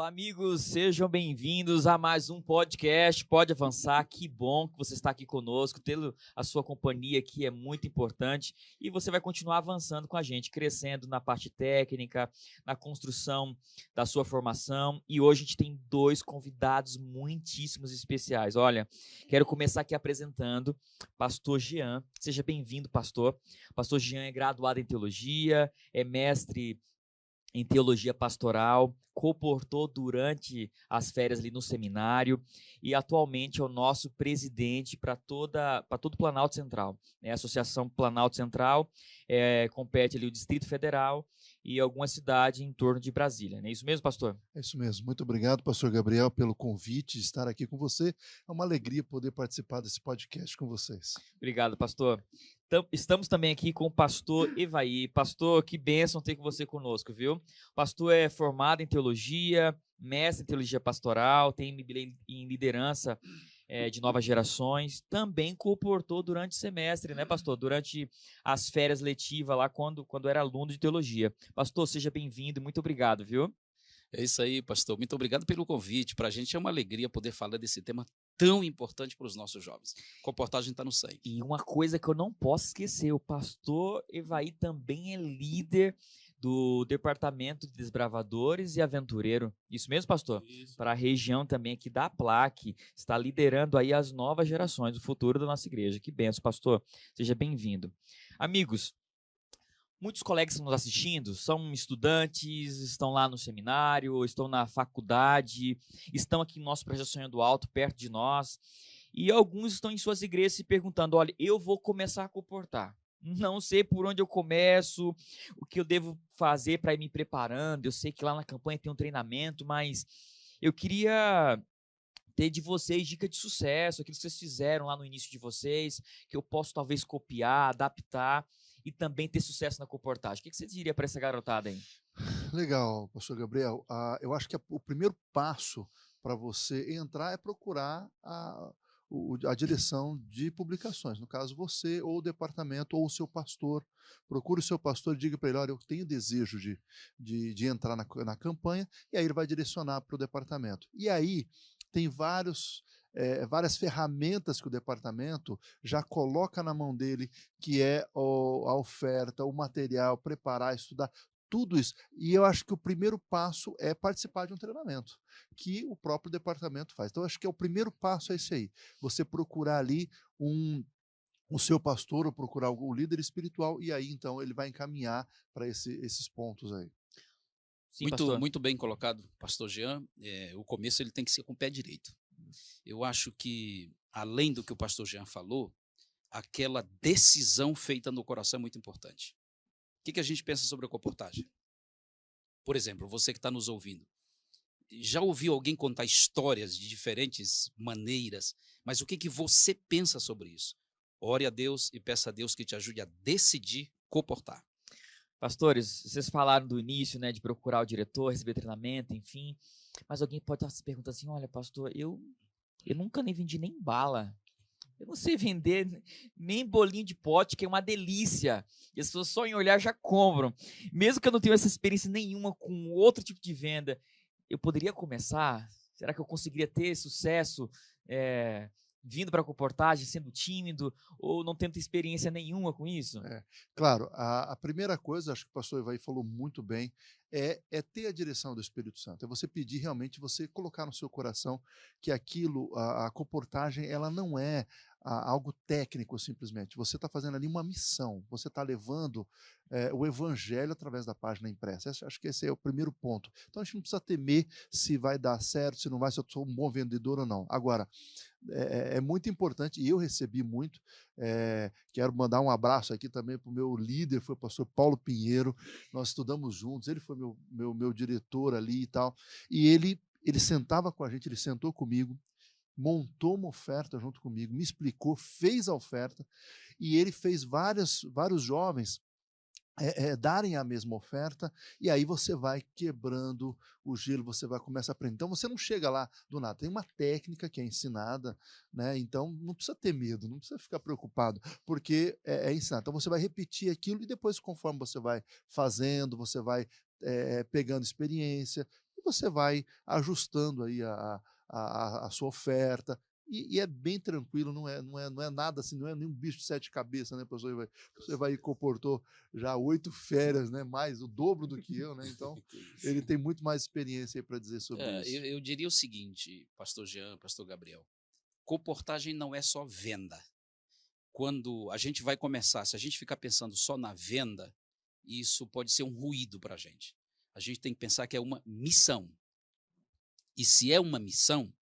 Olá, amigos, sejam bem-vindos a mais um podcast. Pode avançar, que bom que você está aqui conosco, ter a sua companhia aqui é muito importante e você vai continuar avançando com a gente, crescendo na parte técnica, na construção da sua formação. E hoje a gente tem dois convidados muitíssimos especiais. Olha, quero começar aqui apresentando Pastor Jean. Seja bem-vindo, pastor. Pastor Jean é graduado em teologia, é mestre em teologia pastoral, comportou durante as férias ali no seminário e atualmente é o nosso presidente para todo o Planalto Central. A Associação Planalto Central compete ali o Distrito Federal e alguma cidade em torno de Brasília. Não é isso mesmo, pastor? É isso mesmo. Muito obrigado, pastor Gabriel, pelo convite de estar aqui com você. É uma alegria poder participar desse podcast com vocês. Obrigado, pastor. Estamos também aqui com o pastor Evaí. Pastor, que bênção ter com você conosco, viu? O pastor é formado em teologia, mestre em teologia pastoral, tem MBA em liderança de novas gerações. Também comportou durante o semestre, né, pastor? Durante as férias letivas lá, quando era aluno de teologia. Pastor, seja bem-vindo, muito obrigado, viu? É isso aí, pastor. Muito obrigado pelo convite. Para a gente é uma alegria poder falar desse tema tão importante para os nossos jovens. Comportagem está no sangue. E uma coisa que eu não posso esquecer, o pastor Evaí também é líder do Departamento de Desbravadores e Aventureiro. Isso mesmo, pastor? Isso. Para a região também aqui da Plaque. Está liderando aí as novas gerações, o futuro da nossa igreja. Que benção, pastor. Seja bem-vindo. Amigos, muitos colegas que estão nos assistindo são estudantes, estão lá no seminário, estão na faculdade, estão aqui no nosso Projeto Sonhando Alto, perto de nós, e alguns estão em suas igrejas se perguntando, olha, eu vou começar a comportar, não sei por onde eu começo, o que eu devo fazer para ir me preparando, eu sei que lá na campanha tem um treinamento, mas eu queria ter de vocês dica de sucesso, aquilo que vocês fizeram lá no início de vocês, que eu posso talvez copiar, adaptar, e também ter sucesso na comportagem. O que você diria para essa garotada aí? Legal, pastor Gabriel. Eu acho que o primeiro passo para você entrar é procurar a direção de publicações. No caso, você ou o departamento ou o seu pastor. Procure o seu pastor e diga para ele, olha, eu tenho desejo de entrar na campanha, e aí ele vai direcionar para o departamento. E aí tem várias ferramentas que o departamento já coloca na mão dele, que é a oferta, o material, preparar, estudar, tudo isso. E eu acho que o primeiro passo é participar de um treinamento, que o próprio departamento faz. Então, eu acho que o primeiro passo é esse aí, você procurar ali o seu pastor ou procurar o líder espiritual, e aí, então, ele vai encaminhar para esses pontos aí. Sim, pastor. Muito bem colocado, pastor Jean. O começo ele tem que ser com o pé direito. Eu acho que, além do que o pastor Jean falou, aquela decisão feita no coração é muito importante. O que a gente pensa sobre a comportagem? Por exemplo, você que está nos ouvindo, já ouviu alguém contar histórias de diferentes maneiras, mas o que você pensa sobre isso? Ore a Deus e peça a Deus que te ajude a decidir comportar. Pastores, vocês falaram do início, né, de procurar o diretor, receber treinamento, enfim, mas alguém pode estar se perguntando assim, olha, pastor, eu nunca nem vendi nem bala, eu não sei vender nem bolinho de pote, que é uma delícia, e as pessoas só em olhar já compram, mesmo que eu não tenha essa experiência nenhuma com outro tipo de venda, eu poderia começar? Será que eu conseguiria ter sucesso vindo para a comportagem, sendo tímido, ou não tendo experiência nenhuma com isso? Claro, a primeira coisa, acho que o pastor Evaí falou muito bem, é ter a direção do Espírito Santo, é você pedir realmente, você colocar no seu coração que aquilo, a comportagem, ela não é algo técnico simplesmente, você está fazendo ali uma missão, você está levando o evangelho através da página impressa. Acho que esse é o primeiro ponto. Então a gente não precisa temer se vai dar certo, se não vai, se eu sou um bom vendedor ou não. Agora, é muito importante, e eu recebi muito, quero mandar um abraço aqui também para o meu líder, foi o pastor Paulo Pinheiro, nós estudamos juntos, ele foi meu diretor ali e tal, e ele sentava com a gente, ele sentou comigo, montou uma oferta junto comigo, me explicou, fez a oferta, e ele fez vários jovens darem a mesma oferta, e aí você vai quebrando o gelo, você vai começar a aprender. Então você não chega lá do nada, tem uma técnica que é ensinada, né? Então não precisa ter medo, não precisa ficar preocupado, porque é ensinado. Então você vai repetir aquilo e depois, conforme você vai fazendo, você vai pegando experiência, e você vai ajustando aí a sua oferta. E é bem tranquilo, não é nada assim, não é nenhum bicho de 7 cabeças, né, pastor? Você vai e comportou já 8 férias, né? Mais o dobro do que eu, né? Então, ele tem muito mais experiência aí para dizer sobre isso. Eu diria o seguinte, pastor Jean, pastor Gabriel, comportagem não é só venda. Quando a gente vai começar, se a gente ficar pensando só na venda, isso pode ser um ruído para a gente. A gente tem que pensar que é uma missão. E se é uma missão,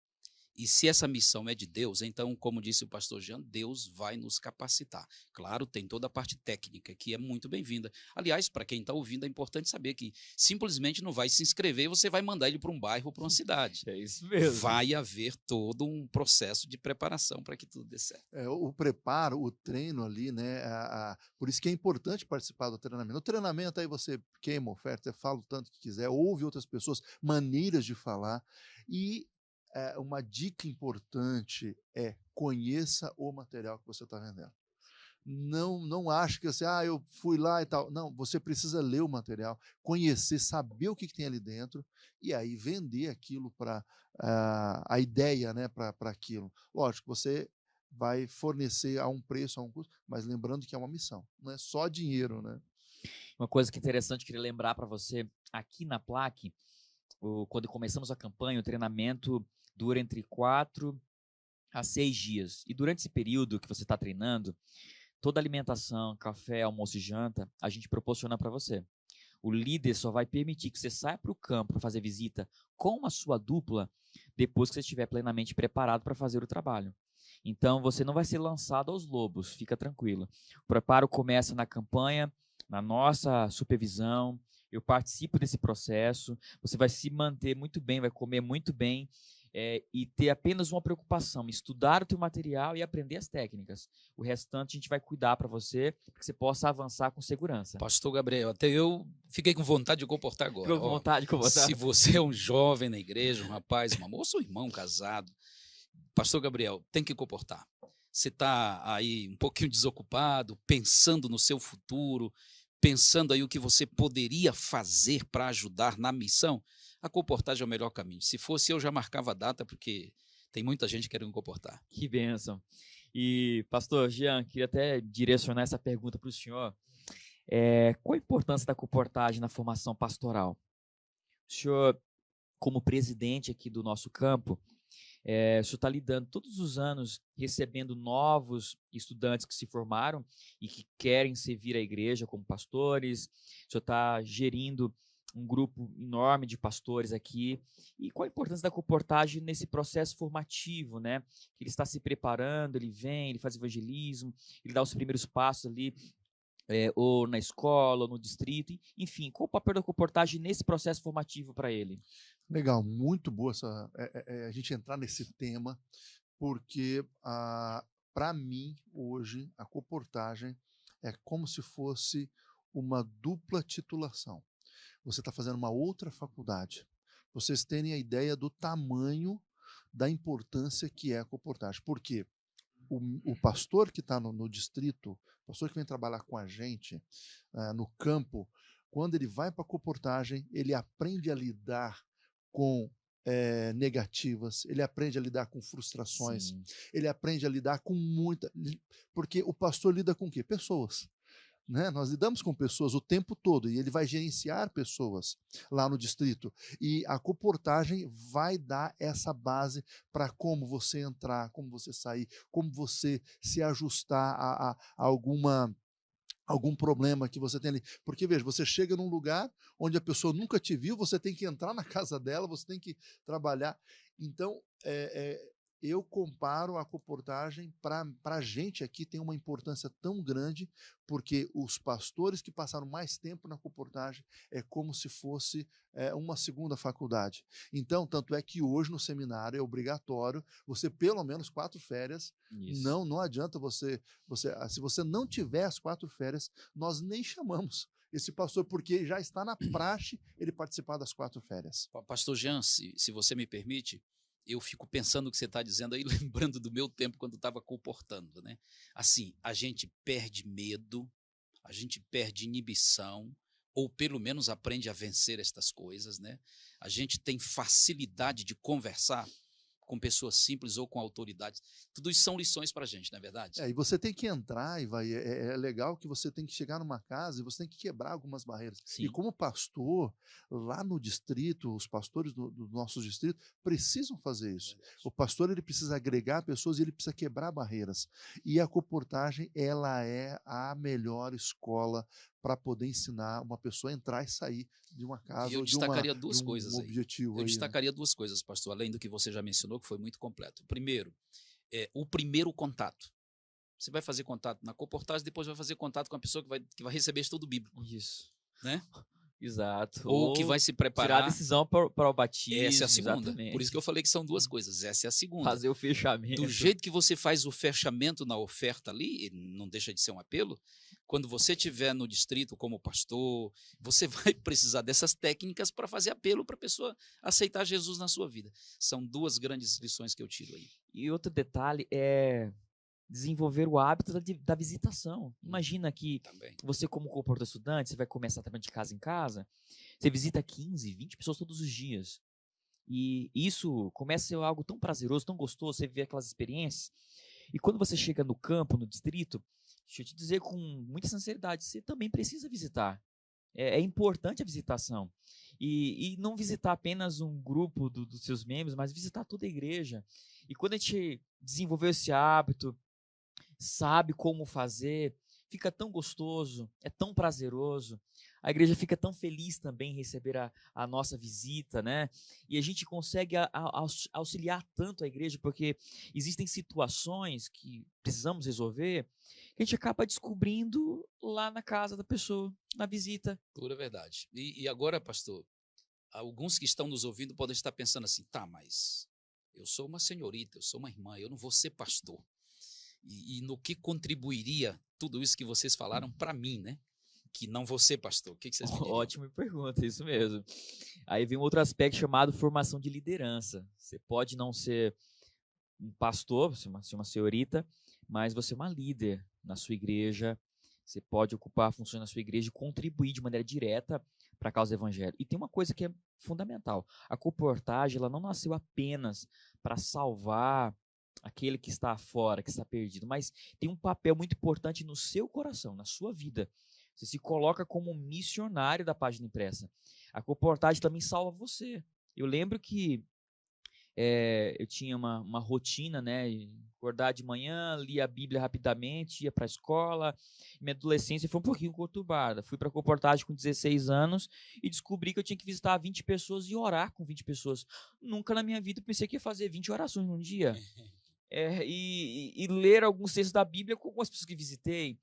e se essa missão é de Deus, então, como disse o pastor Jean, Deus vai nos capacitar. Claro, tem toda a parte técnica, que é muito bem-vinda. Aliás, para quem está ouvindo, é importante saber que simplesmente não vai se inscrever e você vai mandar ele para um bairro ou para uma cidade. É isso mesmo. Vai haver todo um processo de preparação para que tudo dê certo. O preparo, o treino ali, né? Por isso que é importante participar do treinamento. No treinamento aí você queima oferta, você fala o tanto que quiser, ouve outras pessoas, maneiras de falar. E uma dica importante é conheça o material que você está vendendo. Não ache que você, eu fui lá e tal. Não, você precisa ler o material, conhecer, saber o que tem ali dentro e aí vender aquilo para a ideia, né, para aquilo. Lógico, você vai fornecer a um preço, a um custo, mas lembrando que é uma missão, não é só dinheiro, né? Uma coisa que é interessante, queria lembrar para você, aqui na Plaque, quando começamos a campanha, o treinamento dura entre 4 a 6 dias. E durante esse período que você está treinando, toda alimentação, café, almoço e janta, a gente proporciona para você. O líder só vai permitir que você saia para o campo para fazer visita com a sua dupla depois que você estiver plenamente preparado para fazer o trabalho. Então, você não vai ser lançado aos lobos, fica tranquilo. O preparo começa na campanha, na nossa supervisão, eu participo desse processo, você vai se manter muito bem, vai comer muito bem, e ter apenas uma preocupação, estudar o teu material e aprender as técnicas. O restante a gente vai cuidar para você, para que você possa avançar com segurança. Pastor Gabriel, até eu fiquei com vontade de comportar agora. Ficou com vontade de comportar? Se você é um jovem na igreja, um rapaz, uma moça, um irmão casado, pastor Gabriel, tem que comportar. Você está aí um pouquinho desocupado, pensando no seu futuro, pensando aí o que você poderia fazer para ajudar na missão, a comportagem é o melhor caminho. Se fosse eu, já marcava a data, porque tem muita gente querendo comportar. Que bênção. E, pastor Jean, queria até direcionar essa pergunta para o senhor. Qual a importância da comportagem na formação pastoral? O senhor, como presidente aqui do nosso campo, o senhor está lidando todos os anos, recebendo novos estudantes que se formaram e que querem servir a igreja como pastores. O senhor está gerindo um grupo enorme de pastores aqui. E qual a importância da comportagem nesse processo formativo, né? Ele está se preparando, ele vem, ele faz evangelismo, ele dá os primeiros passos ali, ou na escola, ou no distrito, enfim, qual o papel da comportagem nesse processo formativo para ele? Legal, muito boa a gente entrar nesse tema, porque para mim, hoje, a comportagem é como se fosse uma dupla titulação. Você está fazendo uma outra faculdade. Vocês terem a ideia do tamanho da importância que é a comportagem. Por quê? O pastor que está no distrito, o pastor que vem trabalhar com a gente no campo, quando ele vai para a comportagem, ele aprende a lidar com negativas, ele aprende a lidar com frustrações, Sim. ele aprende a lidar com muita... Porque o pastor lida com o quê? Pessoas. Né? Nós lidamos com pessoas o tempo todo e ele vai gerenciar pessoas lá no distrito. E a comportagem vai dar essa base para como você entrar, como você sair, como você se ajustar a algum problema que você tem ali. Porque, veja, você chega num lugar onde a pessoa nunca te viu, você tem que entrar na casa dela, você tem que trabalhar. Então, eu comparo a comportagem, para a gente aqui tem uma importância tão grande, porque os pastores que passaram mais tempo na comportagem é como se fosse uma segunda faculdade. Então, tanto é que hoje no seminário é obrigatório você pelo menos 4 férias. Isso. Não adianta se você não tiver as 4 férias, nós nem chamamos esse pastor, porque já está na praxe ele participar das 4 férias. Pastor Jean, se você me permite, eu fico pensando o que você está dizendo aí, lembrando do meu tempo quando estava comportando, né? Assim, a gente perde medo, a gente perde inibição, ou pelo menos aprende a vencer estas coisas, né? A gente tem facilidade de conversar com pessoas simples ou com autoridades. Tudo isso são lições para a gente, não é verdade? E você tem que entrar, é legal que você tem que chegar numa casa e você tem que quebrar algumas barreiras. Sim. E como pastor, lá no distrito, os pastores do nosso distrito precisam fazer isso. O pastor, ele precisa agregar pessoas e ele precisa quebrar barreiras. E a coportagem, ela é a melhor escola para poder ensinar uma pessoa a entrar e sair de uma casa ou de um objetivo. Eu destacaria duas coisas, pastor, além do que você já mencionou, que foi muito completo. Primeiro, o primeiro contato. Você vai fazer contato na coportagem, depois vai fazer contato com a pessoa que vai receber estudo bíblico. Isso. Né? Exato. Ou que vai se preparar. Tirar a decisão para o batismo. Essa é a segunda. Exatamente. Por isso que eu falei que são duas coisas. Essa é a segunda. Fazer o fechamento. Do jeito que você faz o fechamento na oferta ali, não deixa de ser um apelo, quando você estiver no distrito como pastor, você vai precisar dessas técnicas para fazer apelo para a pessoa aceitar Jesus na sua vida. São duas grandes lições que eu tiro aí. E outro detalhe é desenvolver o hábito da visitação. Imagina que também. Você, como comportador estudante, você vai começar também de casa em casa, você visita 15, 20 pessoas todos os dias. E isso começa a ser algo tão prazeroso, tão gostoso, você vê aquelas experiências. E quando você chega no campo, no distrito, deixa eu te dizer com muita sinceridade, você também precisa visitar. É importante a visitação. E não visitar apenas um grupo dos seus membros, mas visitar toda a igreja. E quando a gente desenvolveu esse hábito, sabe como fazer, fica tão gostoso, é tão prazeroso. A igreja fica tão feliz também em receber a nossa visita, né? E a gente consegue auxiliar tanto a igreja, porque existem situações que precisamos resolver, que a gente acaba descobrindo lá na casa da pessoa, na visita. Pura verdade. E agora, pastor, alguns que estão nos ouvindo podem estar pensando assim, tá, mas eu sou uma senhorita, eu sou uma irmã, eu não vou ser pastor. E no que contribuiria tudo isso que vocês falaram para mim, né? Que não vou ser pastor. O que vocês me diriam? Ótima pergunta, isso mesmo. Aí vem um outro aspecto chamado formação de liderança. Você pode não ser um pastor, uma senhorita, mas você é uma líder na sua igreja. Você pode ocupar funções na sua igreja e contribuir de maneira direta para a causa do evangelho. E tem uma coisa que é fundamental. A coportagem, ela não nasceu apenas para salvar aquele que está fora, que está perdido, mas tem um papel muito importante no seu coração, na sua vida. Você se coloca como missionário da página impressa. A coportagem também salva você. Eu lembro que eu tinha uma rotina, né? Acordar de manhã, lia a Bíblia rapidamente, ia para a escola. Minha adolescência foi um pouquinho conturbada. Fui para a coportagem com 16 anos e descobri que eu tinha que visitar 20 pessoas e orar com 20 pessoas. Nunca na minha vida pensei que ia fazer 20 orações num dia. E ler alguns textos da Bíblia com algumas pessoas que visitei.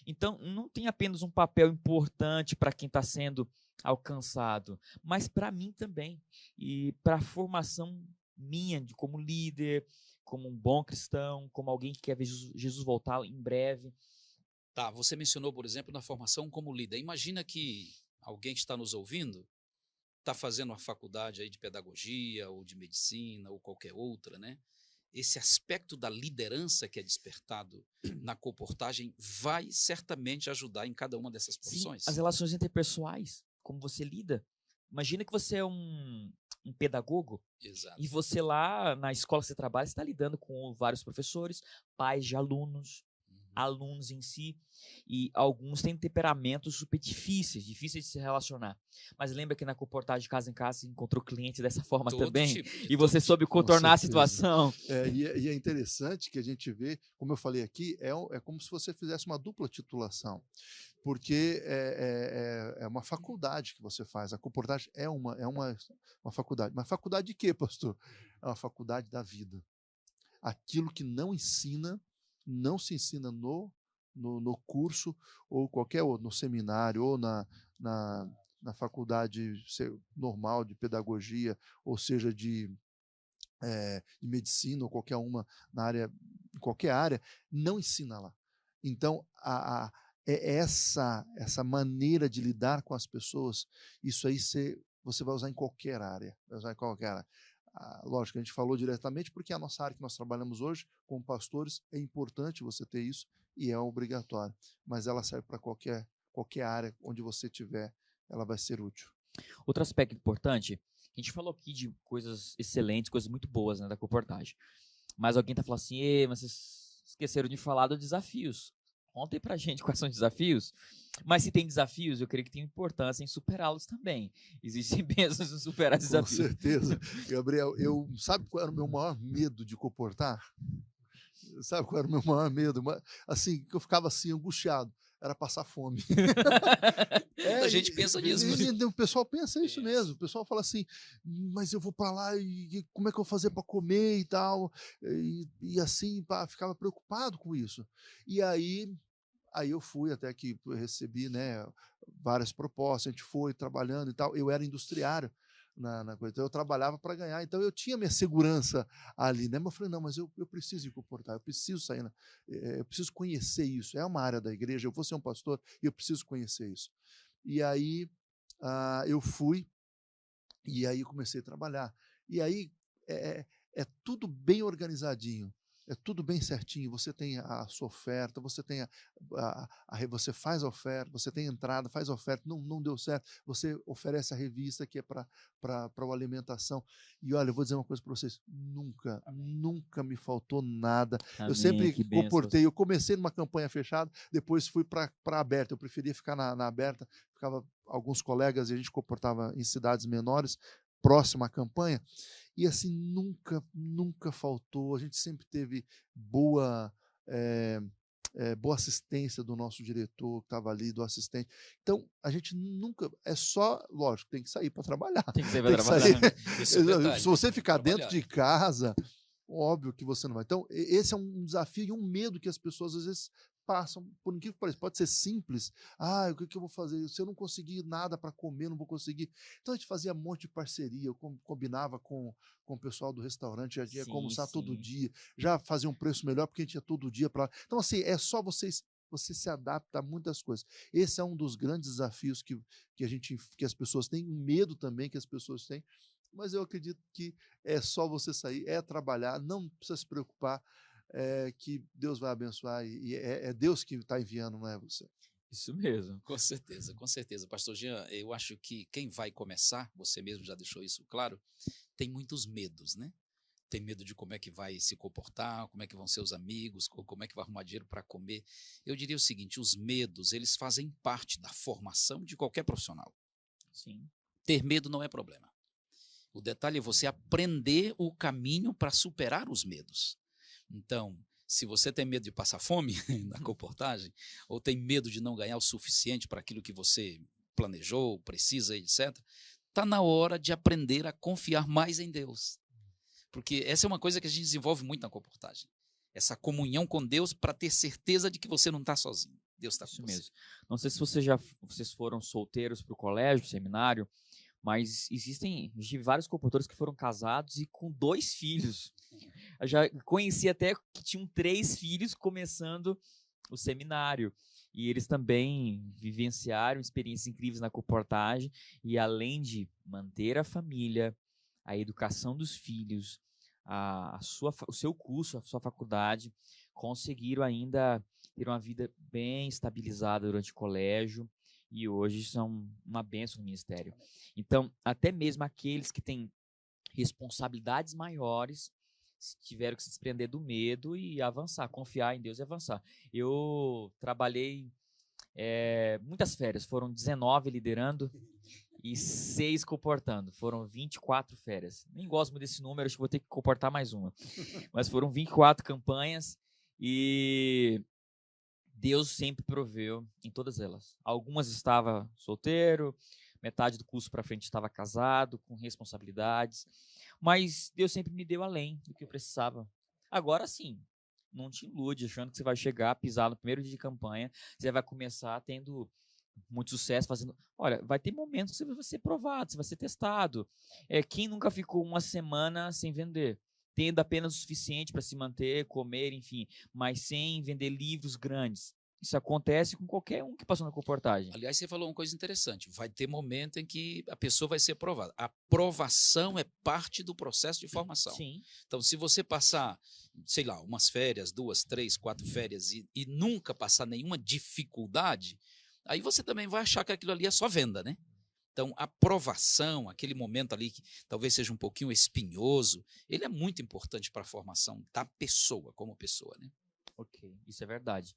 Então, não tem apenas um papel importante para quem está sendo alcançado, mas para mim também. E para a formação minha como líder, como um bom cristão, como alguém que quer ver Jesus voltar em breve. Tá, você mencionou, por exemplo, na formação como líder. Imagina que alguém que está nos ouvindo está fazendo uma faculdade aí de pedagogia ou de medicina ou qualquer outra, né? Esse aspecto da liderança que é despertado na coportagem vai certamente ajudar em cada uma dessas profissões. Sim, as relações interpessoais, como você lida. Imagina que você é um pedagogo. Exato. E você lá na escola que você trabalha, está lidando com vários professores, pais de alunos, alunos em si, e alguns têm temperamentos super difíceis de se relacionar. Mas lembra que na coportagem de casa em casa você encontrou cliente dessa forma também? E você soube contornar a situação. E é interessante que a gente vê, como eu falei aqui, é como se você fizesse uma dupla titulação, porque é uma faculdade que você faz. A coportagem é uma faculdade. Mas faculdade de quê, pastor? É uma faculdade da vida. Aquilo que não se ensina no curso ou qualquer outro, no seminário ou na faculdade normal de pedagogia, ou seja, de medicina ou qualquer uma em qualquer área, não ensina lá. Então, essa maneira de lidar com as pessoas, isso aí você vai usar em qualquer área. Lógico, a gente falou diretamente porque a nossa área que nós trabalhamos hoje, como pastores, é importante você ter isso e é obrigatório. Mas ela serve para qualquer área onde você estiver ela vai ser útil. Outro aspecto importante, a gente falou aqui de coisas excelentes, coisas muito boas, né, da comportagem. Mas alguém tá falando assim, mas vocês esqueceram de falar dos desafios. Contem pra gente quais são os desafios. Mas se tem desafios, eu creio que tem importância em superá-los também. Existem bênçãos em superar desafios. Com certeza. Gabriel, sabe qual era o meu maior medo de comportar? Sabe qual era o meu maior medo? Assim, que eu ficava assim, angustiado. Era passar fome. A gente pensa nisso. O pessoal pensa isso mesmo. O pessoal fala assim, mas eu vou para lá e como é que eu vou fazer para comer e tal? E assim, ficava preocupado com isso. E aí eu fui até que eu recebi, né, várias propostas, a gente foi trabalhando e tal. Eu era industriário na coisa, então eu trabalhava para ganhar, então eu tinha minha segurança ali, né? Mas eu falei, não, mas eu preciso me comportar, eu preciso sair, eu preciso conhecer isso. É uma área da igreja, eu vou ser um pastor e eu preciso conhecer isso. E aí eu fui e aí comecei a trabalhar. E aí é tudo bem organizadinho. É tudo bem certinho, você tem a sua oferta, você tem você faz a oferta, você tem a entrada, faz a oferta, não deu certo, você oferece a revista que é para a alimentação. E olha, eu vou dizer uma coisa para vocês, nunca me faltou nada. Amém, eu sempre que comportei, eu comecei numa campanha fechada, depois fui para aberta, eu preferia ficar na aberta, ficava alguns colegas e a gente comportava em cidades menores, próxima à campanha, e assim, nunca faltou, a gente sempre teve boa assistência do nosso diretor que estava ali, do assistente. Então, a gente nunca, lógico, tem que sair para trabalhar. Tem que sair para trabalhar. Isso é verdade, se você ficar dentro de casa, óbvio que você não vai. Então, esse é um desafio e um medo que as pessoas às vezes passam, por incrível que pareça, pode ser simples. O que eu vou fazer? Se eu não conseguir nada para comer, não vou conseguir. Então a gente fazia um monte de parceria, eu combinava com o pessoal do restaurante, já ia almoçar todo dia, já fazia um preço melhor porque a gente ia todo dia para lá. Então, assim, é só você se adapta a muitas coisas. Esse é um dos grandes desafios que as pessoas têm, um medo também que as pessoas têm, mas eu acredito que é só você sair, trabalhar, não precisa se preocupar, que Deus vai abençoar e é Deus que está enviando, não é você. Isso mesmo. Com certeza, com certeza. Pastor Jean, eu acho que quem vai começar, você mesmo já deixou isso claro, tem muitos medos, né? Tem medo de como é que vai se comportar, como é que vão ser os amigos, como é que vai arrumar dinheiro para comer. Eu diria o seguinte, os medos, eles fazem parte da formação de qualquer profissional. Sim. Ter medo não é problema. O detalhe é você aprender o caminho para superar os medos. Então, se você tem medo de passar fome na comportagem, ou tem medo de não ganhar o suficiente para aquilo que você planejou, precisa, etc., está na hora de aprender a confiar mais em Deus. Porque essa é uma coisa que a gente desenvolve muito na comportagem. Essa comunhão com Deus para ter certeza de que você não está sozinho. Deus está com você. Mesmo. Não sei se vocês foram solteiros para o colégio, seminário, mas existem vários comportadores que foram casados e com 2 filhos. Eu já conheci até que tinham 3 filhos começando o seminário. E eles também vivenciaram experiências incríveis na comportagem. E além de manter a família, a educação dos filhos, o seu curso, a sua faculdade, conseguiram ainda ter uma vida bem estabilizada durante o colégio. E hoje são uma bênção no ministério. Então, até mesmo aqueles que têm responsabilidades maiores tiveram que se desprender do medo e avançar, confiar em Deus e avançar. Eu trabalhei muitas férias, foram 19 liderando e 6 comportando, foram 24 férias. Nem gosto muito desse número, acho que vou ter que comportar mais uma. Mas foram 24 campanhas e Deus sempre proveu em todas elas. Algumas estava solteiro, metade do curso para frente estava casado, com responsabilidades, mas Deus sempre me deu além do que eu precisava. Agora sim, não te ilude achando que você vai chegar, pisar no primeiro dia de campanha, você vai começar tendo muito sucesso, fazendo... Olha, vai ter momentos que você vai ser provado, você vai ser testado. Quem nunca ficou uma semana sem vender? Tendo apenas o suficiente para se manter, comer, enfim, mas sem vender livros grandes. Isso acontece com qualquer um que passou na comportagem. Aliás, você falou uma coisa interessante. Vai ter momento em que a pessoa vai ser aprovada. A aprovação é parte do processo de formação. Sim. Então, se você passar, sei lá, umas férias, 2, 3, 4 férias e nunca passar nenhuma dificuldade, aí você também vai achar que aquilo ali é só venda, né? Então, a provação, aquele momento ali que talvez seja um pouquinho espinhoso, ele é muito importante para a formação da pessoa, como pessoa, né? Ok, isso é verdade.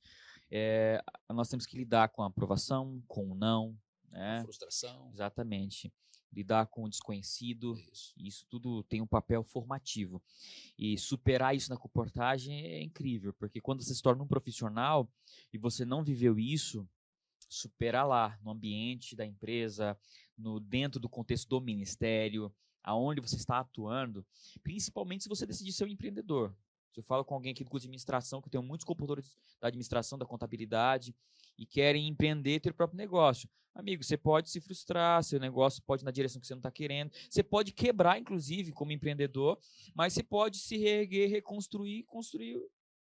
Nós temos que lidar com a aprovação, com o não, né? Frustração. Exatamente. Lidar com o desconhecido, isso tudo tem um papel formativo. E superar isso na comportagem é incrível, porque quando você se torna um profissional e você não viveu isso, superar lá no ambiente da empresa, dentro do contexto do ministério, aonde você está atuando, principalmente se você decidir ser um empreendedor. Se eu falo com alguém aqui do curso de administração, que eu tenho muitos comportadores da administração, da contabilidade, e querem empreender, ter o próprio negócio. Amigo, você pode se frustrar, seu negócio pode ir na direção que você não está querendo, você pode quebrar, inclusive, como empreendedor, mas você pode se reerguer, reconstruir, construir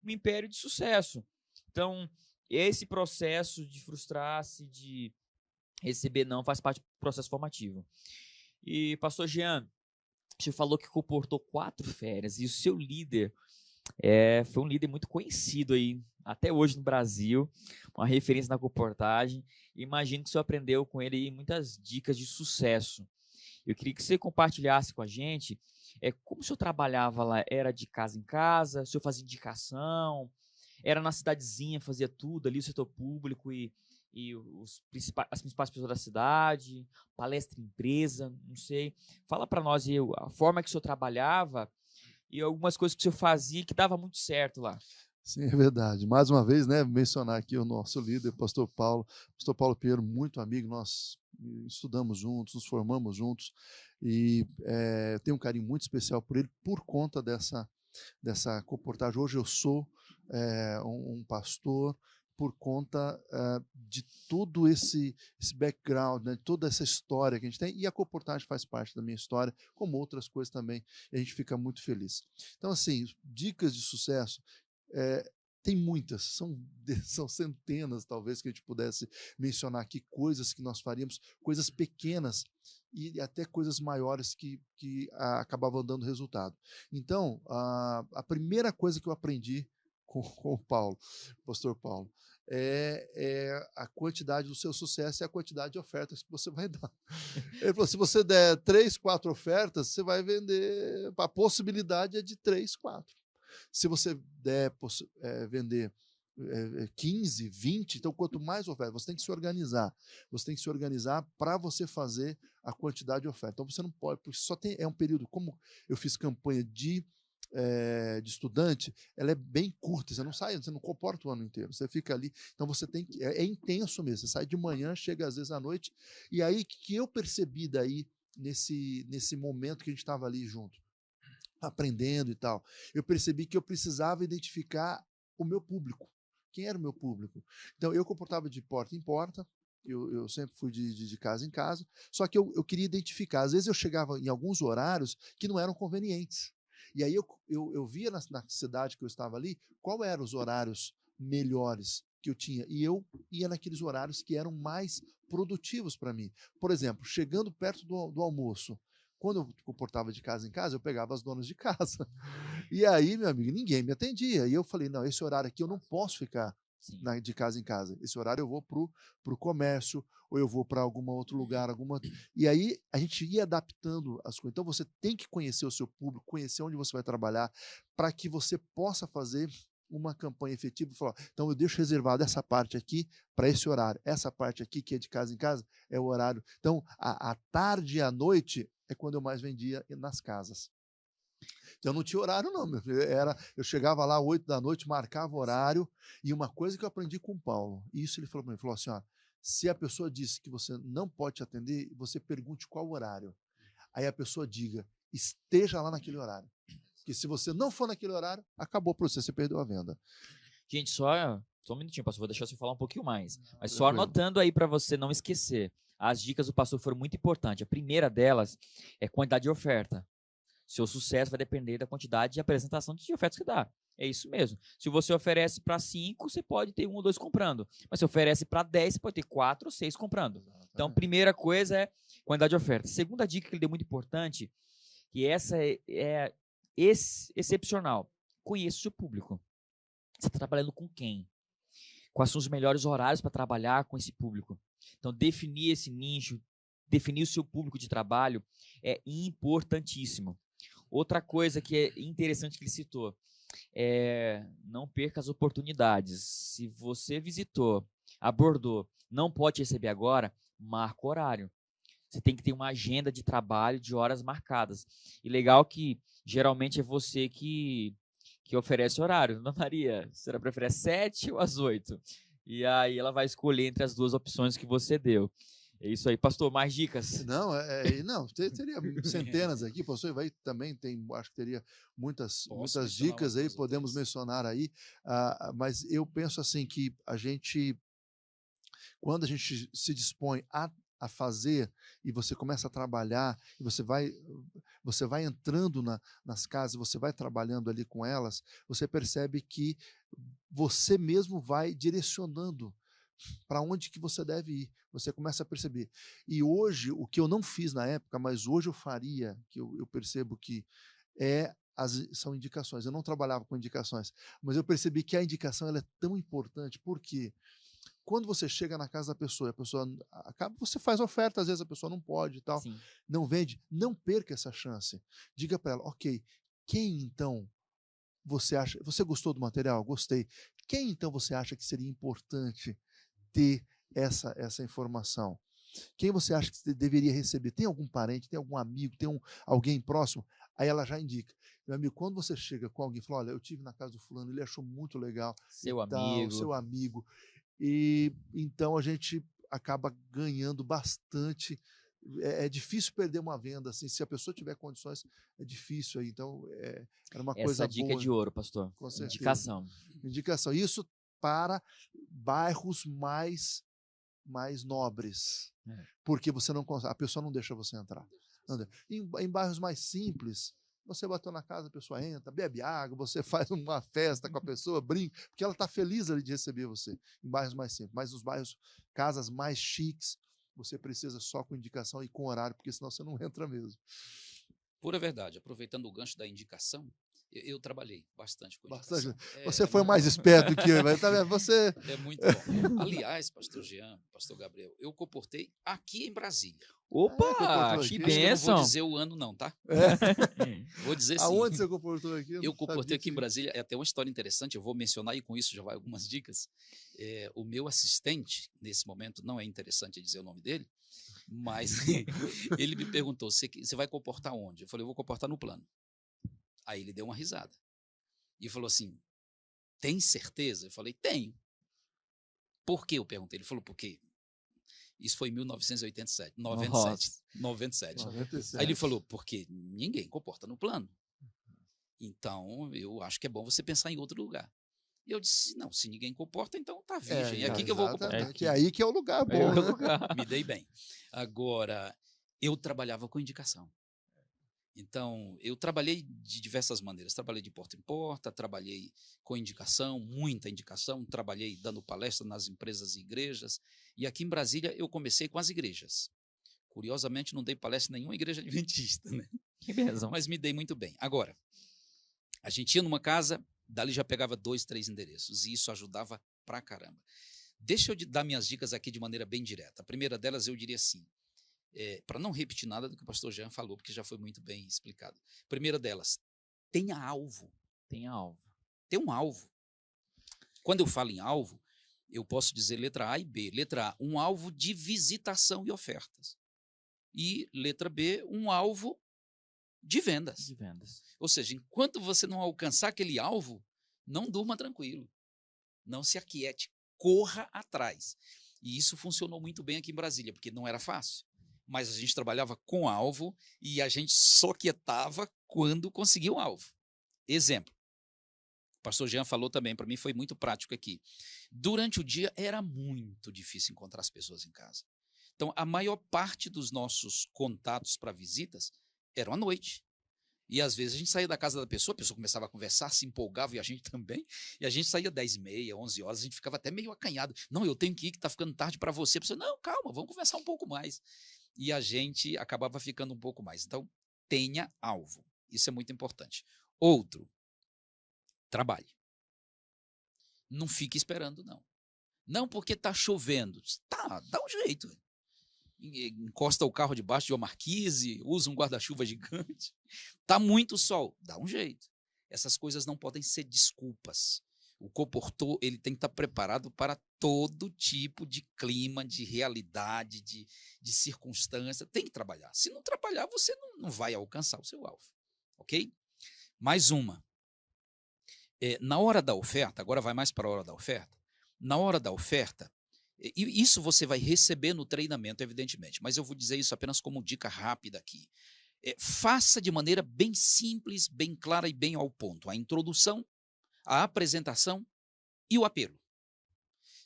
um império de sucesso. Então, esse processo de frustrar-se, de receber não, faz parte do processo formativo. E, pastor Jean, você falou que comportou 4 férias, e o seu líder foi um líder muito conhecido aí, até hoje no Brasil, uma referência na comportagem. Imagino que você aprendeu com ele aí muitas dicas de sucesso. Eu queria que você compartilhasse com a gente como o senhor trabalhava lá. Era de casa em casa? O senhor fazia indicação? Era na cidadezinha, fazia tudo ali, o setor público e as principais pessoas da cidade, palestra em empresa, não sei. Fala para nós aí a forma que o senhor trabalhava e algumas coisas que o senhor fazia que dava muito certo lá. Sim, é verdade. Mais uma vez, né, mencionar aqui o nosso líder, pastor Paulo Pinheiro, muito amigo, nós estudamos juntos, nos formamos juntos, e tenho um carinho muito especial por ele, por conta dessa comportagem. Hoje eu sou um pastor por conta de todo esse background, né, toda essa história que a gente tem, e a comportagem faz parte da minha história, como outras coisas também, e a gente fica muito feliz. Então, assim, dicas de sucesso, tem muitas, são centenas, talvez, que a gente pudesse mencionar aqui, coisas que nós faríamos, coisas pequenas e até coisas maiores que acabavam dando resultado. Então, a primeira coisa que eu aprendi com o pastor Paulo, a quantidade do seu sucesso e a quantidade de ofertas que você vai dar. Ele falou, se você der 3, 4 ofertas, você vai vender, a possibilidade é de 3, 4. Se você der vender 15, 20, então quanto mais oferta, você tem que se organizar. Você tem que se organizar para você fazer a quantidade de oferta. Então você não pode, porque é um período, como eu fiz campanha de estudante, ela é bem curta, você não comporta o ano inteiro, você fica ali, então você tem que, é intenso mesmo, você sai de manhã, chega às vezes à noite, e aí que eu percebi daí, nesse momento que a gente estava ali junto, aprendendo e tal, eu percebi que eu precisava identificar o meu público. Quem era o meu público? Então, eu comportava de porta em porta, eu sempre fui de casa em casa, só que eu queria identificar. Às vezes eu chegava em alguns horários que não eram convenientes. E aí eu via na cidade que eu estava ali, qual eram os horários melhores que eu tinha. E eu ia naqueles horários que eram mais produtivos para mim. Por exemplo, chegando perto do almoço, quando eu comportava de casa em casa, eu pegava as donas de casa. E aí, meu amigo, ninguém me atendia. E eu falei, não, esse horário aqui eu não posso ficar de casa em casa. Esse horário eu vou pro comércio, ou eu vou para algum outro lugar. E aí a gente ia adaptando as coisas. Então você tem que conhecer o seu público, conhecer onde você vai trabalhar, para que você possa fazer uma campanha efetiva e falar, então eu deixo reservado essa parte aqui para esse horário. Essa parte aqui, que é de casa em casa, é o horário. Então, à tarde e à noite é quando eu mais vendia nas casas. Então não tinha horário não, meu filho. Eu chegava lá às 8 da noite, marcava horário, e uma coisa que eu aprendi com o Paulo, isso ele falou para mim, falou assim, ó, se a pessoa disse que você não pode te atender, você pergunte qual horário. Aí a pessoa diga, esteja lá naquele horário. Porque se você não for naquele horário, acabou para você perdeu a venda. Gente, só um minutinho, pastor, vou deixar você falar um pouquinho mais. Mas só anotando aí para você não esquecer. As dicas do pastor foram muito importantes. A primeira delas é quantidade de oferta. Seu sucesso vai depender da quantidade de apresentação de ofertas que dá. É isso mesmo. Se você oferece para 5, você pode ter 1 ou 2 comprando. Mas se oferece para 10, você pode ter 4 ou 6 comprando. Então, primeira coisa é quantidade de oferta. Segunda dica que ele deu muito importante, e essa é excepcional. Conheça o seu público. Você está trabalhando com quem? Quais são os melhores horários para trabalhar com esse público? Então, definir esse nicho, definir o seu público de trabalho é importantíssimo. Outra coisa que é interessante que ele citou, não perca as oportunidades. Se você visitou, abordou, não pode receber agora, marca o horário. Você tem que ter uma agenda de trabalho de horas marcadas. E legal que geralmente é você que oferece horário. Dona Maria, a senhora prefere às 7 ou às 8? E aí ela vai escolher entre as duas opções que você deu. É isso aí, pastor. Mais dicas? Não, teria centenas aqui, pastor, vai também acho que teria muitas dicas aí, podemos mencionar aí, mas eu penso assim que quando a gente se dispõe a fazer e você começa a trabalhar e você vai entrando nas casas, você vai trabalhando ali com elas, você percebe que você mesmo vai direcionando para onde que você deve ir. Você começa a perceber. E hoje, o que eu não fiz na época, mas hoje eu faria, que eu percebo que são indicações. Eu não trabalhava com indicações, mas eu percebi que a indicação ela é tão importante, porque quando você chega na casa da pessoa, a pessoa acaba, você faz oferta, às vezes a pessoa não pode e tal, Sim. não vende, não perca essa chance. Diga para ela, ok, quem então você acha, você gostou do material? Gostei. Quem então você acha que seria importante ter essa informação? Quem você acha que você deveria receber? Tem algum parente, tem algum amigo, tem alguém próximo? Aí ela já indica. Meu amigo, quando você chega com alguém e fala, olha, eu estive na casa do fulano, ele achou muito legal. Seu amigo. Seu amigo. E então a gente acaba ganhando bastante. É difícil perder uma venda, assim, se a pessoa tiver condições, é difícil. Então, era uma coisa boa. Essa dica é de ouro, pastor. Com certeza. Indicação. Isso para bairros mais nobres, porque você não consegue, a pessoa não deixa você entrar. Em bairros mais simples, você bateu na casa, a pessoa entra, bebe água, você faz uma festa com a pessoa, brinca, porque ela está feliz ali de receber você, em bairros mais simples. Mas nos bairros, casas mais chiques, você precisa só com indicação e com horário, porque senão você não entra mesmo. Pura verdade. Aproveitando o gancho da indicação, eu trabalhei bastante com indicação. Bastante. Você foi mais esperto que eu, mas tá vendo? Você... É muito bom. Aliás, pastor Jean, pastor Gabriel, eu comportei aqui em Brasília. Opa, que bênção. Eu não vou dizer o ano não, tá? Vou dizer sim. Aonde você comportou aqui? Eu comportei aqui em Brasília. É até uma história interessante, eu vou mencionar e com isso já vai algumas dicas. O meu assistente, nesse momento, não é interessante dizer o nome dele, mas ele me perguntou, você vai comportar onde? Eu falei, eu vou comportar no plano. Aí ele deu uma risada e falou assim, tem certeza? Eu falei, tenho. Por que? Eu perguntei. Ele falou, por quê? Isso foi em 1997, 97. Aí ele falou, porque ninguém comporta no plano. Então, eu acho que é bom você pensar em outro lugar. E eu disse, não, se ninguém comporta, então tá virgem. É aqui que eu vou comportar. É aí que é o lugar bom. Me dei bem. Agora, eu trabalhava com indicação. Então, eu trabalhei de diversas maneiras. Trabalhei de porta em porta, trabalhei com indicação, muita indicação, trabalhei dando palestra nas empresas e igrejas. E aqui em Brasília, eu comecei com as igrejas. Curiosamente, não dei palestra em nenhuma igreja adventista, né? Que beleza. Mas me dei muito bem. Agora, a gente ia numa casa, dali já pegava 2, 3 endereços, e isso ajudava pra caramba. Deixa eu dar minhas dicas aqui de maneira bem direta. A primeira delas, eu diria assim, para não repetir nada do que o pastor Jean falou, porque já foi muito bem explicado. Primeira delas, tenha alvo. Tenha alvo. Tem um alvo. Quando eu falo em alvo, eu posso dizer letra A e B. Letra A, um alvo de visitação e ofertas. E letra B, um alvo de vendas. Ou seja, enquanto você não alcançar aquele alvo, não durma tranquilo. Não se aquiete. Corra atrás. E isso funcionou muito bem aqui em Brasília, porque não era fácil. Mas a gente trabalhava com alvo e a gente só quietava quando conseguia o alvo. Exemplo. O pastor Jean falou também, para mim foi muito prático aqui. Durante o dia era muito difícil encontrar as pessoas em casa. Então, a maior parte dos nossos contatos para visitas eram à noite. E às vezes a gente saía da casa da pessoa, a pessoa começava a conversar, se empolgava e a gente também. E a gente saía 10h30, 11 horas, a gente ficava até meio acanhado. Não, eu tenho que ir, que está ficando tarde para você. A pessoa, não, calma, vamos conversar um pouco mais. E a gente acabava ficando um pouco mais. Então, tenha alvo. Isso é muito importante. Outro, trabalhe. Não fique esperando, não. Não porque está chovendo. Tá, dá um jeito. encosta o carro debaixo de uma marquise, usa um guarda-chuva gigante. Tá muito sol, dá um jeito. Essas coisas não podem ser desculpas. O comportor, ele tem que estar preparado para todo tipo de clima, de realidade, de circunstância. Tem que trabalhar. Se não trabalhar, você não vai alcançar o seu alvo. Ok? Mais uma. Na hora da oferta, agora vai mais para a hora da oferta. Na hora da oferta, e isso você vai receber no treinamento, evidentemente, mas eu vou dizer isso apenas como dica rápida aqui. Faça de maneira bem simples, bem clara e bem ao ponto. A introdução, a apresentação e o apelo.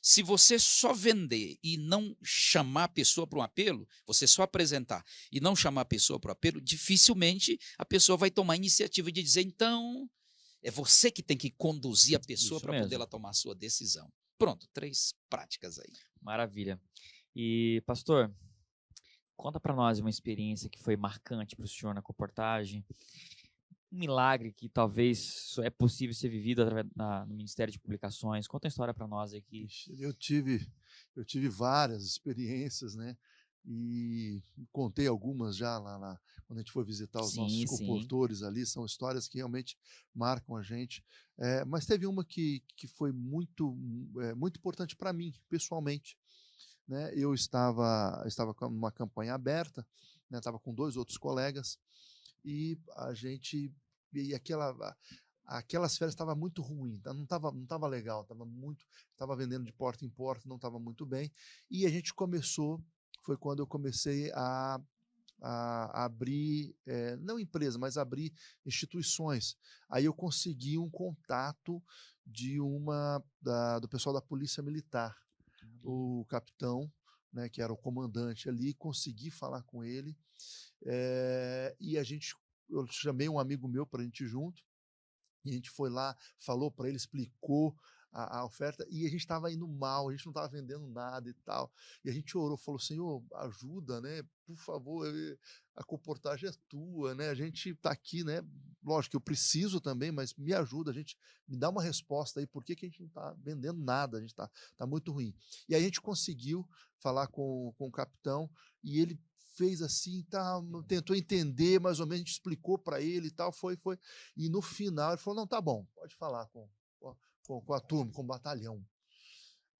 Se você só vender e não chamar a pessoa para um apelo, você só apresentar e não chamar a pessoa para o apelo, dificilmente a pessoa vai tomar a iniciativa de dizer, então, é você que tem que conduzir a pessoa para poder ela tomar a sua decisão. Pronto, 3 práticas aí. Maravilha. E, pastor, conta para nós uma experiência que foi marcante para o senhor na comportagem, um milagre que talvez é possível ser vivido no Ministério de Publicações. Conta a história para nós aqui. Eu tive várias experiências, né? E contei algumas já lá quando a gente foi visitar os nossos comportores ali. São histórias que realmente marcam a gente. Mas teve uma que foi muito importante para mim, pessoalmente. Né? Eu estava com uma campanha aberta, né? Estava com 2 outros colegas, e aquelas férias estava muito ruim, não estava legal, estava vendendo de porta em porta, não estava muito bem, e a gente foi quando eu comecei a abrir, não empresa, mas abrir instituições. Aí eu consegui um contato do pessoal da Polícia Militar, o capitão, né, que era o comandante ali, consegui falar com ele, e eu chamei um amigo meu para a gente ir junto, e a gente foi lá, falou para ele, explicou a oferta, e a gente estava indo mal, a gente não estava vendendo nada e tal, e a gente orou, falou, Senhor, ajuda, né, por favor, a comportagem é tua, né, a gente está aqui, né, lógico que eu preciso também, mas me ajuda, me dá uma resposta aí, por que a gente não está vendendo nada, a gente tá muito ruim. E aí a gente conseguiu falar com o capitão, e ele fez assim, tentou entender, mais ou menos, a gente explicou para ele e tal, foi, e no final ele falou, não, tá bom, pode falar com a turma, com o batalhão.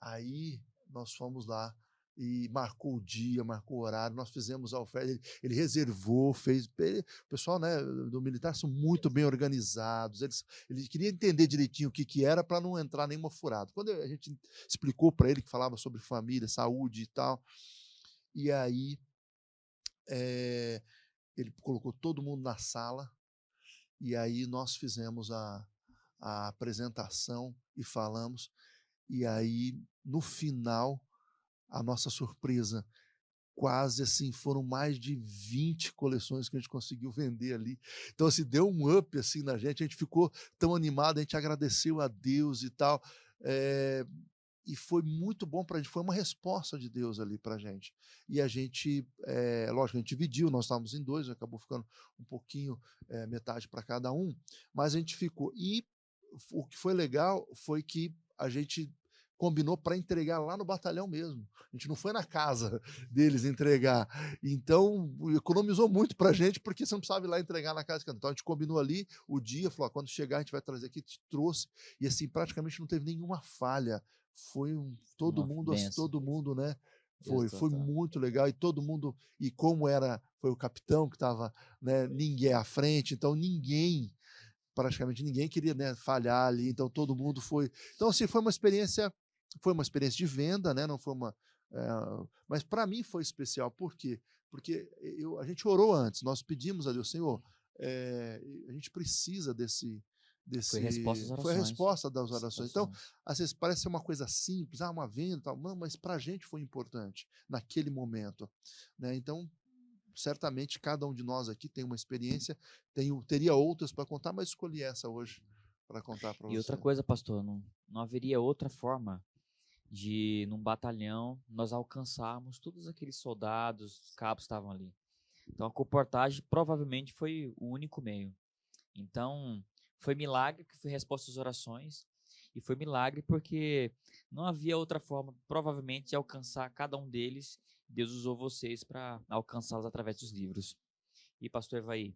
Aí nós fomos lá e marcou o dia, marcou o horário, nós fizemos a oferta, ele reservou, o pessoal, né, do militar são muito bem organizados, ele queria entender direitinho o que era para não entrar nenhuma furada. Quando a gente explicou para ele que falava sobre família, saúde e tal, e aí ele colocou todo mundo na sala, e aí nós fizemos a apresentação e falamos, e aí no final, a nossa surpresa, quase assim, foram mais de 20 coleções que a gente conseguiu vender ali. Então, assim, deu um up assim na gente, a gente ficou tão animado, a gente agradeceu a Deus e tal, e foi muito bom para a gente, foi uma resposta de Deus ali para a gente. E a gente, lógico, a gente dividiu, nós estávamos em 2, acabou ficando um pouquinho, metade para cada um, mas a gente ficou. E o que foi legal foi que a gente combinou para entregar lá no batalhão mesmo. A gente não foi na casa deles entregar. Então, economizou muito para a gente, porque você não precisava ir lá entregar na casa. Então, a gente combinou ali o dia, falou, quando chegar a gente vai trazer aqui, te trouxe. E assim, praticamente não teve nenhuma falha. Foi todo mundo, né? Foi muito legal, e todo mundo, e como foi o capitão que estava, né, ninguém à frente, então praticamente ninguém queria, né, falhar ali, então todo mundo foi. Então, assim, foi uma experiência de venda, né? Não foi mas para mim foi especial. Por quê? Porque a gente orou antes, nós pedimos a Deus, Senhor, a gente precisa desse. Foi a resposta das orações. Então, às vezes parece ser uma coisa simples, uma venda, tal, mas para a gente foi importante naquele momento, né? Então, certamente cada um de nós aqui tem uma experiência, teria outras para contar, mas escolhi essa hoje para contar para você. E outra coisa, pastor, não haveria outra forma de, num batalhão, nós alcançarmos todos aqueles soldados, cabos que estavam ali. Então, a comportagem provavelmente foi o único meio. Então, foi milagre, que foi resposta às orações. E foi milagre porque não havia outra forma, provavelmente, de alcançar cada um deles. Deus usou vocês para alcançá-los através dos livros. E pastor Evaí?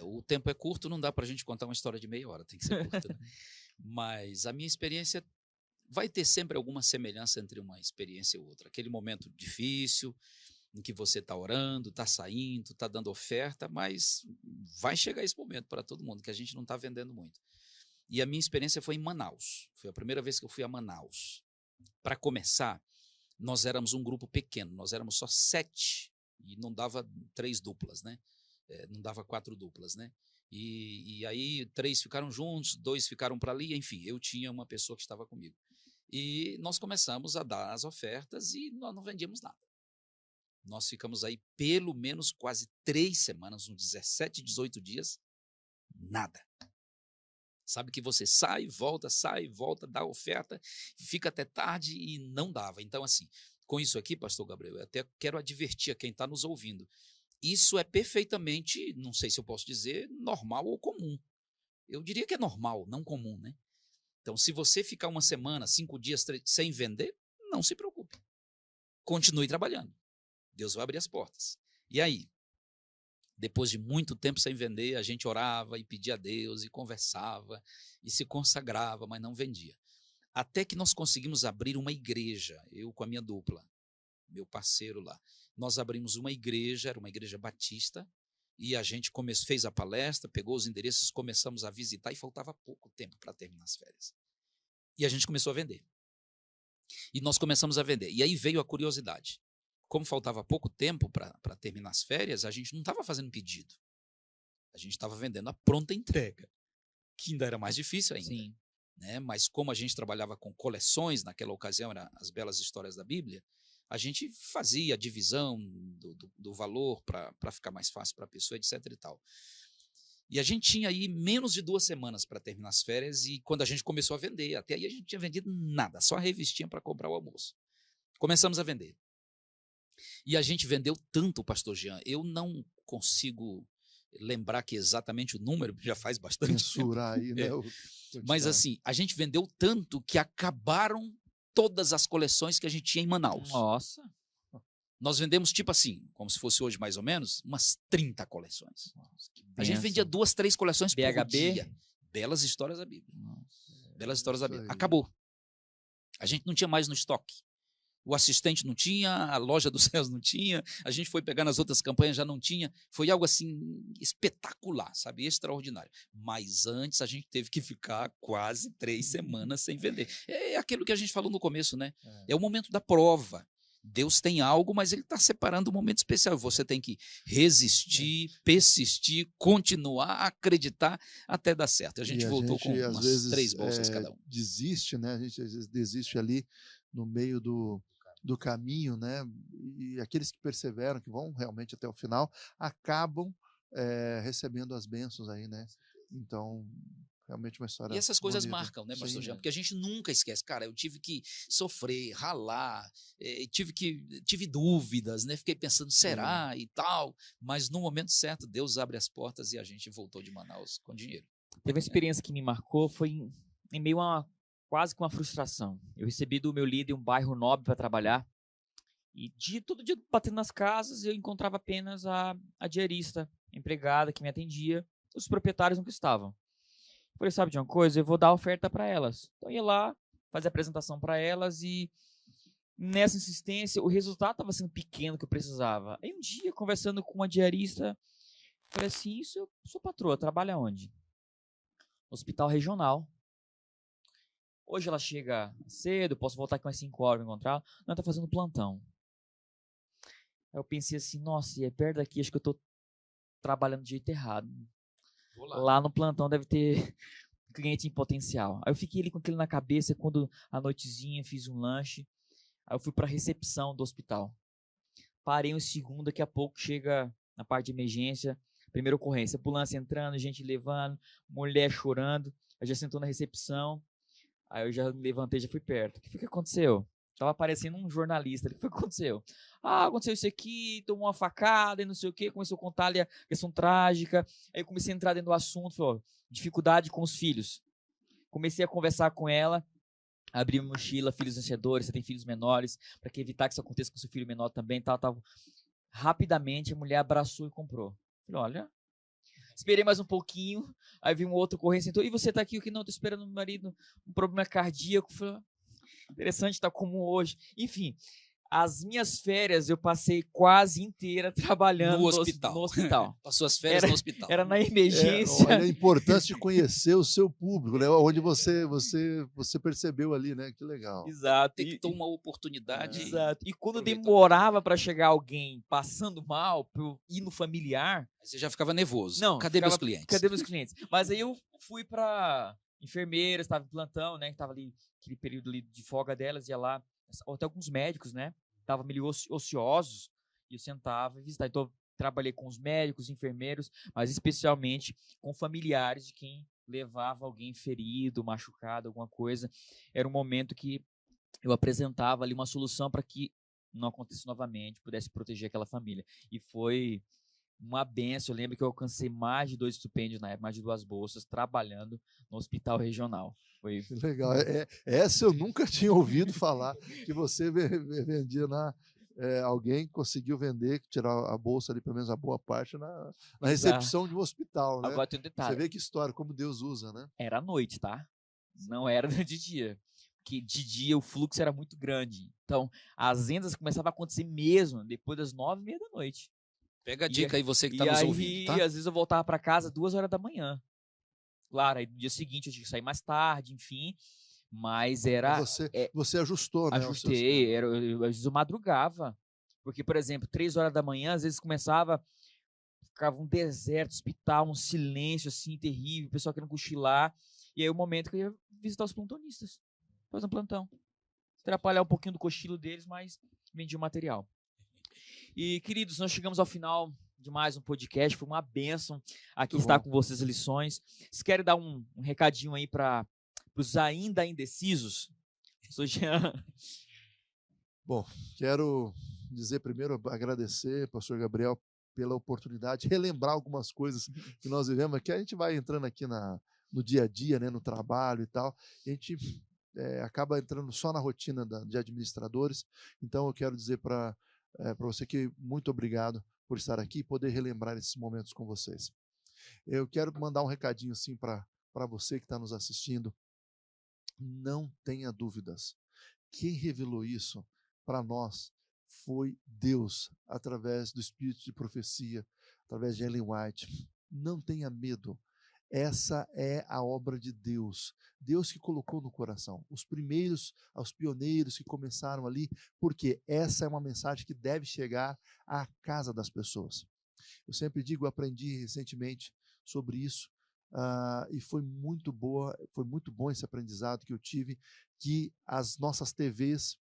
O tempo é curto, não dá para a gente contar uma história de meia hora, tem que ser curta, né? Mas a minha experiência vai ter sempre alguma semelhança entre uma experiência e outra. Aquele momento difícil, em que você está orando, está saindo, está dando oferta, mas vai chegar esse momento para todo mundo, que a gente não está vendendo muito. E a minha experiência foi em Manaus. Foi a primeira vez que eu fui a Manaus. Para começar, nós éramos um grupo pequeno, nós éramos só 7, e não dava 3 duplas, né? Não dava 4 duplas, né? E aí 3 ficaram juntos, 2 ficaram para ali, enfim, eu tinha uma pessoa que estava comigo. E nós começamos a dar as ofertas e nós não vendíamos nada. Nós ficamos aí pelo menos quase 3 semanas, uns 17, 18 dias, nada. Sabe que você sai, volta, dá oferta, fica até tarde e não dava. Então, assim, com isso aqui, pastor Gabriel, eu até quero advertir a quem está nos ouvindo. Isso é perfeitamente, não sei se eu posso dizer, normal ou comum. Eu diria que é normal, não comum, né? Então, se você ficar uma semana, 5 dias sem vender, não se preocupe. Continue trabalhando. Deus vai abrir as portas. E aí, depois de muito tempo sem vender, a gente orava e pedia a Deus e conversava e se consagrava, mas não vendia. Até que nós conseguimos abrir uma igreja, eu com a minha dupla, meu parceiro lá. Nós abrimos uma igreja, era uma igreja batista, e a gente fez a palestra, pegou os endereços, começamos a visitar e faltava pouco tempo para terminar as férias. E a gente começou a vender. E nós começamos a vender. E aí veio a curiosidade. Como faltava pouco tempo para terminar as férias, a gente não estava fazendo pedido. A gente estava vendendo a pronta entrega, que ainda era mais difícil ainda. Sim. Né? Mas como a gente trabalhava com coleções, naquela ocasião eram as belas histórias da Bíblia, a gente fazia a divisão do valor para ficar mais fácil para a pessoa, etc. e tal. E a gente tinha aí menos de 2 semanas para terminar as férias, e quando a gente começou a vender, até aí a gente tinha vendido nada, só a revistinha para comprar o almoço. Começamos a vender. E a gente vendeu tanto, pastor Jean, eu não consigo lembrar que exatamente o número, já faz bastante mensurar tempo. Aí, né? Mas assim, a gente vendeu tanto que acabaram todas as coleções que a gente tinha em Manaus. Nossa! Nós vendemos, tipo assim, como se fosse hoje mais ou menos, umas 30 coleções. Nossa, que a gente vendia 2, 3 coleções por BHB? dia. Belas histórias da Bíblia. Nossa. Belas histórias da Isso Bíblia. aí. Acabou. A gente não tinha mais no estoque. O assistente não tinha, a loja dos céus não tinha, a gente foi pegar nas outras campanhas, já não tinha. Foi algo assim espetacular, sabe? Extraordinário. Mas antes a gente teve que ficar quase 3 semanas sem vender. É aquilo que a gente falou no começo, né? É o momento da prova. Deus tem algo, mas ele está separando um momento especial. Você tem que resistir, persistir, continuar, acreditar até dar certo. A gente voltou com umas 3 bolsas cada um. Desiste, né? A gente às vezes desiste ali no meio do caminho, né? E aqueles que perseveram, que vão realmente até o final, acabam recebendo as bênçãos aí, né? Então, realmente uma história. E essas coisas bonita. marcam, né, pastor Sim, Jean? Porque a gente nunca esquece. Cara, eu tive que sofrer, ralar, tive dúvidas, né? Fiquei pensando, será e tal. Mas no momento certo, Deus abre as portas e a gente voltou de Manaus com dinheiro. Teve uma experiência que me marcou, foi em meio a quase que uma frustração. Eu recebi do meu líder um bairro nobre para trabalhar, e todo dia batendo nas casas, eu encontrava apenas a diarista, a empregada que me atendia, os proprietários nunca estavam. Eu falei, sabe de uma coisa? Eu vou dar oferta para elas. Então eu ia lá, fazer a apresentação para elas, e nessa insistência, o resultado estava sendo pequeno que eu precisava. Aí um dia, conversando com uma diarista, eu falei assim, eu sou patroa, trabalha onde? Hospital regional. Hoje ela chega cedo, posso voltar aqui umas 5 horas para encontrar. Não, tá fazendo plantão. Aí eu pensei assim, nossa, e é perto daqui, acho que eu tô trabalhando de jeito errado. Lá no plantão deve ter cliente em potencial. Aí eu fiquei ali com aquilo na cabeça, quando à noitezinha fiz um lanche. Aí eu fui para a recepção do hospital. Parei um segundo, daqui a pouco chega na parte de emergência, primeira ocorrência, ambulância entrando, gente levando, mulher chorando. Aí já sentou na recepção. Aí eu já me levantei, já fui perto. O que foi que aconteceu? Tava parecendo um jornalista. O que foi que aconteceu? Aconteceu isso aqui, tomou uma facada e não sei o quê. Começou a contar ali a questão trágica. Aí eu comecei a entrar dentro do assunto. Falou, dificuldade com os filhos. comecei a conversar com ela, abri minha mochila, filhos vencedores, você tem filhos menores, para evitar que isso aconteça com seu filho menor também, tal. Rapidamente a mulher abraçou e comprou. Falei, olha, esperei mais um pouquinho, aí vi um outro correndo, sentou, e você tá aqui, o que não, tô esperando meu marido, um problema cardíaco. Falei, interessante, tá como hoje. Enfim, as minhas férias eu passei quase inteira trabalhando no hospital. Passou as férias no hospital. Era na emergência. Olha a importância de conhecer o seu público, né? Onde você percebeu ali, né? Que legal. Exato. Detectou uma oportunidade. Exato. E quando demorava para chegar alguém passando mal, para eu ir no familiar... Você já ficava nervoso. Não, cadê meus clientes? Cadê meus clientes? Mas aí eu fui para enfermeiras, estava em plantão, né? Estava ali, aquele período ali de folga delas, ia lá, até alguns médicos, né? Estavam meio ociosos, e eu sentava e visitava. Então, trabalhei com os médicos, enfermeiros, mas especialmente com familiares de quem levava alguém ferido, machucado, alguma coisa. Era um momento que eu apresentava ali uma solução para que não acontecesse novamente, pudesse proteger aquela família. E foi uma benção. Eu lembro que eu alcancei mais de 2 estipêndios na época, mais de 2 bolsas, trabalhando no hospital regional. Foi legal. Essa eu nunca tinha ouvido falar, que você vendia alguém conseguiu vender, tirar a bolsa ali, pelo menos a boa parte, na recepção de um hospital, né? Agora tem um detalhe. Você vê que história, como Deus usa, né? Era à noite, tá? Não era de dia. Porque de dia o fluxo era muito grande. Então, as vendas começavam a acontecer mesmo depois das 9h30 da noite. Pega a dica aí, você que está nos ouvindo, tá? E às vezes eu voltava para casa 2h da manhã. Claro, aí no dia seguinte eu tinha que sair mais tarde, enfim. Mas era... Você ajustou, né? Ajustei. Às vezes eu madrugava. Porque, por exemplo, 3h da manhã, às vezes ficava um deserto, hospital, um silêncio assim terrível, o pessoal querendo cochilar. E aí o momento que eu ia visitar os plantonistas. Fazer um plantão. Atrapalhar um pouquinho do cochilo deles, mas vendi o material. E, queridos, nós chegamos ao final de mais um podcast. Foi uma bênção aqui estar com vocês, lições. Vocês querem dar um recadinho aí para os ainda indecisos? Sou Jean. Bom, quero dizer primeiro, agradecer, pastor Gabriel, pela oportunidade de relembrar algumas coisas que nós vivemos, que a gente vai entrando aqui no dia a dia, né, no trabalho e tal, e a gente acaba entrando só na rotina de administradores. Então eu quero dizer para você que muito obrigado por estar aqui e poder relembrar esses momentos com vocês. Eu quero mandar um recadinho assim para você que está nos assistindo. Não tenha dúvidas. Quem revelou isso para nós foi Deus, através do Espírito de Profecia, através de Ellen White. Não tenha medo. Essa é a obra de Deus. Deus que colocou no coração. Os pioneiros que começaram ali, porque essa é uma mensagem que deve chegar à casa das pessoas. Eu sempre digo, eu aprendi recentemente sobre isso, e foi muito bom esse aprendizado que eu tive, que as nossas TVs,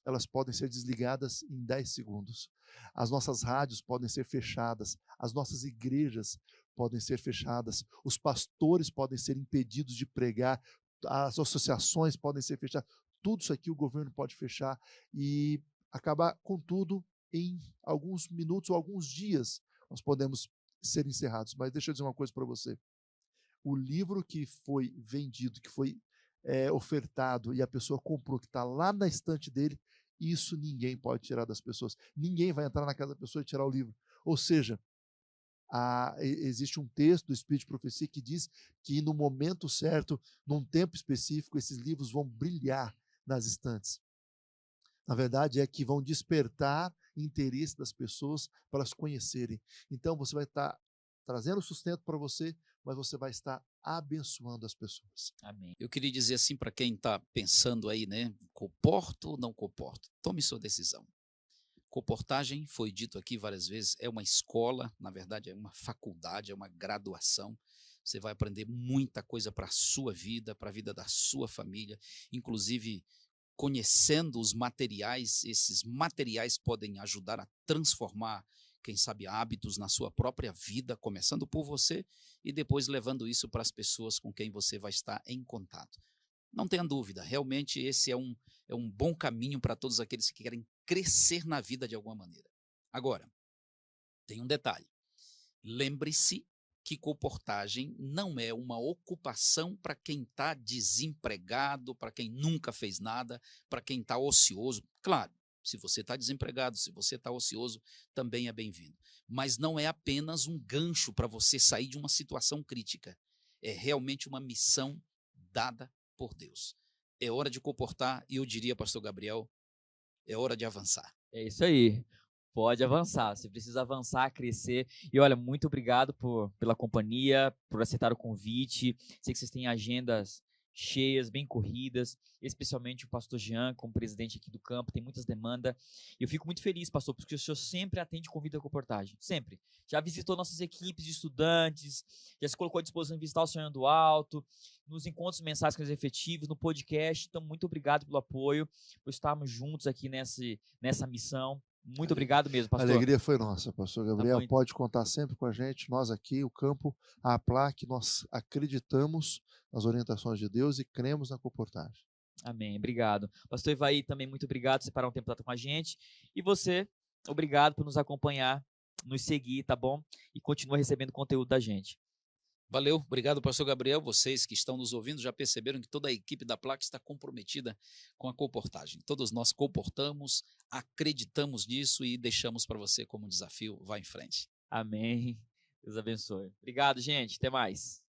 elas podem ser desligadas em 10 segundos. As nossas rádios podem ser fechadas, as nossas igrejas podem ser fechadas, os pastores podem ser impedidos de pregar, as associações podem ser fechadas, tudo isso aqui o governo pode fechar e acabar com tudo em alguns minutos ou alguns dias. Nós podemos ser encerrados. Mas deixa eu dizer uma coisa para você. O livro que foi vendido, que foi ofertado e a pessoa comprou, que está lá na estante dele, isso ninguém pode tirar das pessoas. Ninguém vai entrar na casa da pessoa e tirar o livro. Ou seja, existe um texto do Espírito de Profecia que diz que no momento certo, num tempo específico, esses livros vão brilhar nas estantes. Na verdade, é que vão despertar interesse das pessoas para elas conhecerem. Então, você vai estar trazendo sustento para você, mas você vai estar abençoando as pessoas. Amém. Eu queria dizer assim para quem está pensando aí, né? Comporto ou não comporto? Tome sua decisão. Comportagem, foi dito aqui várias vezes, é uma escola, na verdade é uma faculdade, é uma graduação. Você vai aprender muita coisa para a sua vida, para a vida da sua família, inclusive conhecendo os materiais. Esses materiais podem ajudar a transformar, quem sabe, hábitos na sua própria vida, começando por você e depois levando isso para as pessoas com quem você vai estar em contato. Não tenha dúvida, realmente esse é um bom caminho para todos aqueles que querem crescer na vida de alguma maneira. Agora, tem um detalhe. Lembre-se que comportagem não é uma ocupação para quem está desempregado, para quem nunca fez nada, para quem está ocioso. Claro, se você está desempregado, se você está ocioso, também é bem-vindo. Mas não é apenas um gancho para você sair de uma situação crítica. É realmente uma missão dada por Deus. É hora de comportar e eu diria, pastor Gabriel, é hora de avançar. É isso aí. Pode avançar. Você precisa avançar, crescer. E olha, muito obrigado pela companhia, por aceitar o convite. Sei que vocês têm agendas cheias, bem corridas, especialmente o pastor Jean, como presidente aqui do campo, tem muitas demandas. E eu fico muito feliz, pastor, porque o senhor sempre atende convite à comportagem. Sempre. Já visitou nossas equipes de estudantes, já se colocou à disposição de visitar o Sonhando do Alto, nos encontros mensais com os efetivos, no podcast. Então, muito obrigado pelo apoio, por estarmos juntos aqui nessa missão. Muito obrigado mesmo, pastor. A alegria foi nossa, pastor Gabriel. Tá, pode contar sempre com a gente. Nós aqui, o campo, a APLAC, nós acreditamos nas orientações de Deus e cremos na comportagem. Amém. Obrigado. Pastor Ivaí, também muito obrigado por separar um tempo para estar com a gente. E você, obrigado por nos acompanhar, nos seguir, tá bom? E continua recebendo conteúdo da gente. Valeu, obrigado, pastor Gabriel. Vocês que estão nos ouvindo já perceberam que toda a equipe da Plaque está comprometida com a comportagem. Todos nós comportamos, acreditamos nisso e deixamos para você como desafio. Vá em frente. Amém. Deus abençoe. Obrigado, gente. Até mais.